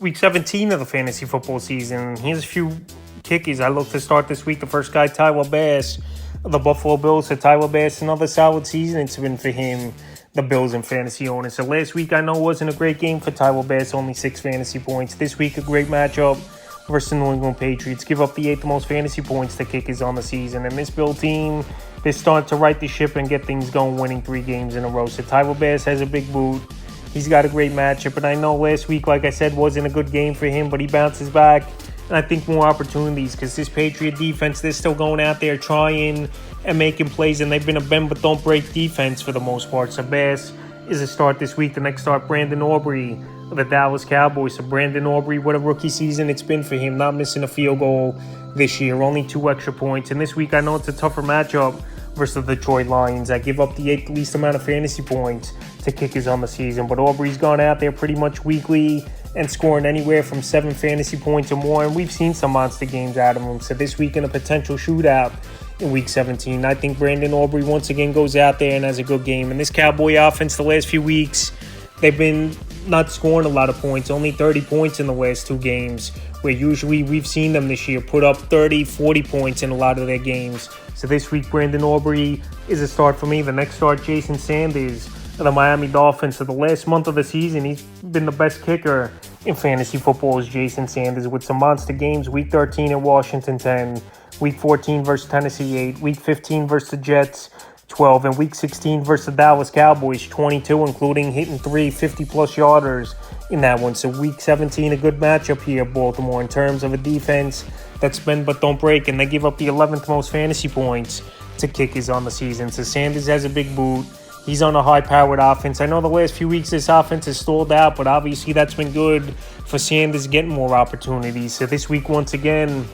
Week 17 of the fantasy football season. Here's a few kickies I look to start this week. The first guy, Tyler Bass, of the Buffalo Bills. So Tyler Bass, another solid season it's been for him, the Bills and fantasy owners. So last week I know wasn't a great game for Tyler Bass, only 6 fantasy points. This week a great matchup versus the New England Patriots. Give up the 8th most fantasy points to kickers on the season. And this Bill team, they're starting to right the ship and get things going, winning 3 games in a row. So Tyler Bass has a big boot. He's got a great matchup, and I know last week, like I said, wasn't a good game for him, but he bounces back, and I think more opportunities because this Patriot defense, they're still going out there trying and making plays, and they've been a bend-but-don't-break defense for the most part. So Bass is a start this week. The next start, Brandon Aubrey of the Dallas Cowboys. So Brandon Aubrey, what a rookie season it's been for him, not missing a field goal this year, only 2 extra points. And this week, I know it's a tougher matchup versus the Detroit Lions. I give up the 8th least amount of fantasy points to kickers on the season, but Aubrey's gone out there pretty much weekly and scoring anywhere from 7 fantasy points or more, and we've seen some monster games out of him. So this week in a potential shootout in Week 17, I think Brandon Aubrey once again goes out there and has a good game. And this Cowboy offense, the last few weeks, they've been not scoring a lot of points, only 30 points in the last 2 games, where usually we've seen them this year put up 30, 40 points in a lot of their games. So this week, Brandon Aubrey is a start for me. The next start, Jason Sanders of the Miami Dolphins. So the last month of the season, he's been the best kicker in fantasy football is Jason Sanders with some monster games. Week 13 at Washington, 10. Week 14 versus Tennessee, 8. Week 15 versus the Jets, 12. And Week 16 versus the Dallas Cowboys, 22, including hitting 3 50-plus yarders in that one. So Week 17, a good matchup here, Baltimore, in terms of a defense that's bend but don't break, and they give up the 11th most fantasy points to kickers on the season. So Sanders has a big boot. He's on a high-powered offense. I know the last few weeks this offense has stalled out, but obviously that's been good for Sanders getting more opportunities. So this week, once again,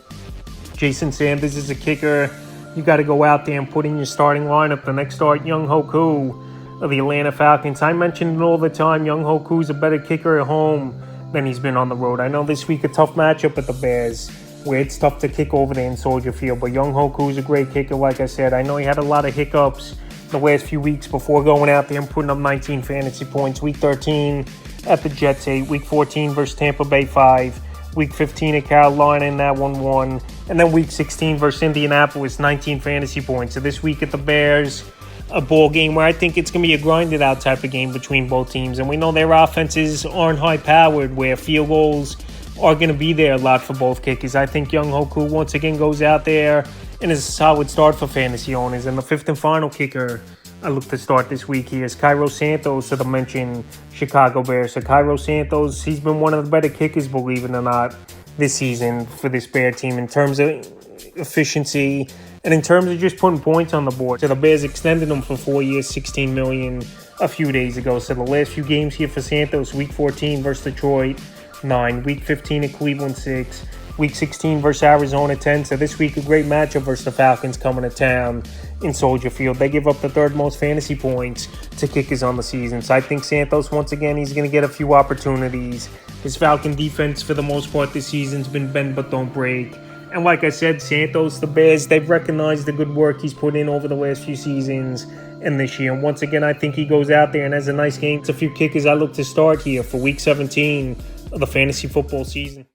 Jason Sanders is a kicker. You got to go out there and put in your starting lineup. The next start, Younghoe Koo of the Atlanta Falcons. I mentioned it all the time. Younghoe Koo is a better kicker at home than he's been on the road. I know this week a tough matchup at the Bears, where it's tough to kick over there in Soldier Field. But Younghoe Koo is a great kicker, like I said. I know he had a lot of hiccups the last few weeks before going out there and putting up 19 fantasy points. Week 13 at the Jets, 8. Week 14 versus Tampa Bay, 5. Week 15 at Carolina in that 1-1. And then Week 16 versus Indianapolis, 19 fantasy points. So this week at the Bears, a ball game where I think it's going to be a grinded out type of game between both teams. And we know their offenses aren't high powered, where field goals are going to be there a lot for both kickers. I think Younghoe Koo once again goes out there and is a solid start for fantasy owners. And the 5th and final kicker I look to start this week here is Cairo Santos of the mentioned Chicago Bears. So Cairo Santos, he's been one of the better kickers, believe it or not, this season for this Bear team in terms of efficiency and in terms of just putting points on the board. So the Bears extended him for 4 years, $16 million a few days ago. So the last few games here for Santos, Week 14 versus Detroit, 9. Week 15 at Cleveland, 6. Week 16 versus Arizona, 10. So this week, a great matchup versus the Falcons coming to town in Soldier Field. They give up the 3rd most fantasy points to kickers on the season. So I think Santos, once again, he's going to get a few opportunities. His Falcon defense, for the most part this season, has been bend but don't break. And like I said, Santos, the Bears, they've recognized the good work he's put in over the last few seasons and this year. And once again, I think he goes out there and has a nice game. It's a few kickers I look to start here for Week 17 of the fantasy football season.